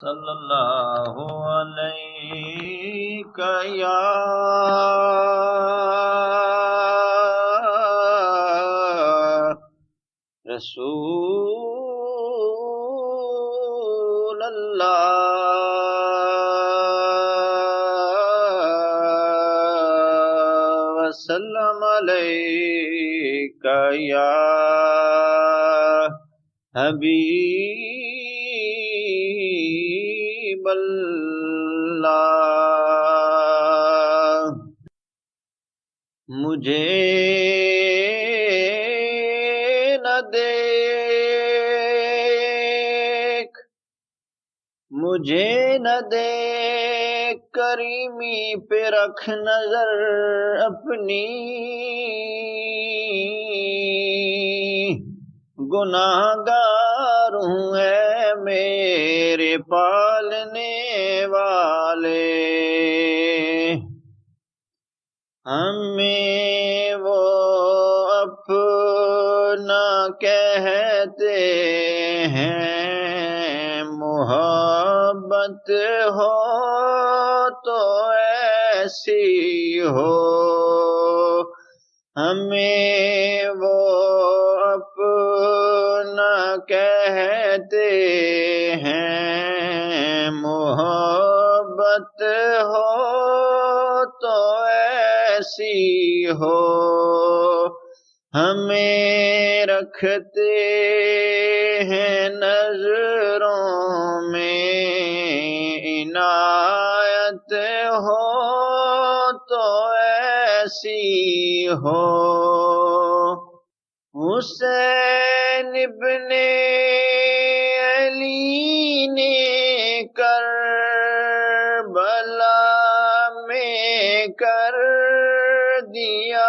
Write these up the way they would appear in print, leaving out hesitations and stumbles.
صلی اللہ علیہ یا رسول اللہ وسلم علیک یا حبیب اللہ مجھے نہ دیکھ کریمی پہ رکھ نظر اپنی گناہگار ہوں اے میرے پالنے والے ہمیں وہ اپنا کہتے ہیں محبت ہو تو ایسی ہو ہمیں وہ اپنا کہتے ہیں محبت ہو تو ایسی ہو ہمیں رکھتے ہیں نظروں میں عنایت ہو تو ایسی ہو حسین ابن علی نے کربلا میں کر دیا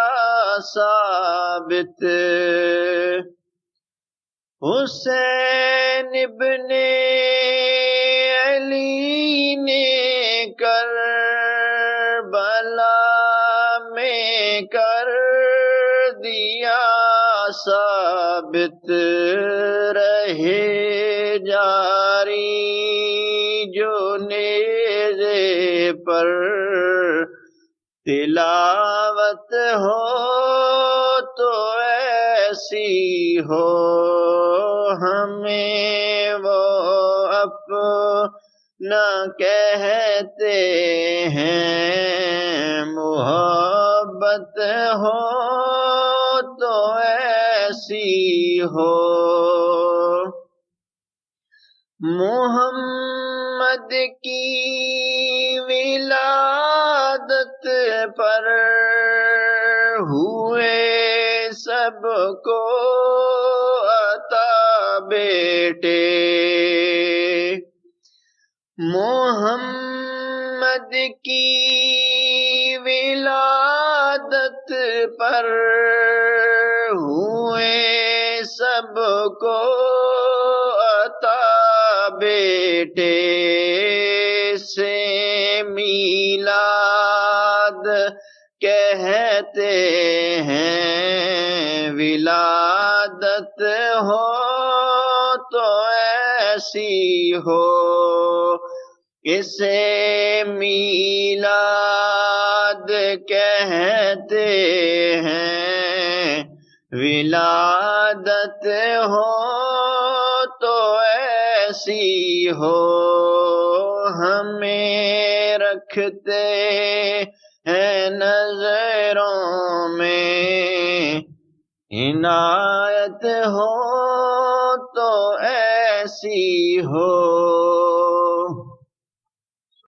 ثابت حسین ابن علی نے کربلا میں کر دیا ثابت رہے جاری جو نیزے پر تلاوت ہو تو ایسی ہو ہمیں وہ اپنا کہتے ہیں محبت ہو تو ایسی ہو محمد کی ولادت پر ہوئے سب کو عطا بیٹے محمد کی ولادت پر ہوئے سب کو عطا بیٹے سے میلاد کہتے ہیں ولادت ہو تو ایسی ہو اسے میلاد کہتے ہیں ولادت ہو تو ایسی ہو ہمیں رکھتے ہیں نظروں میں عنایت ہو تو ایسی ہو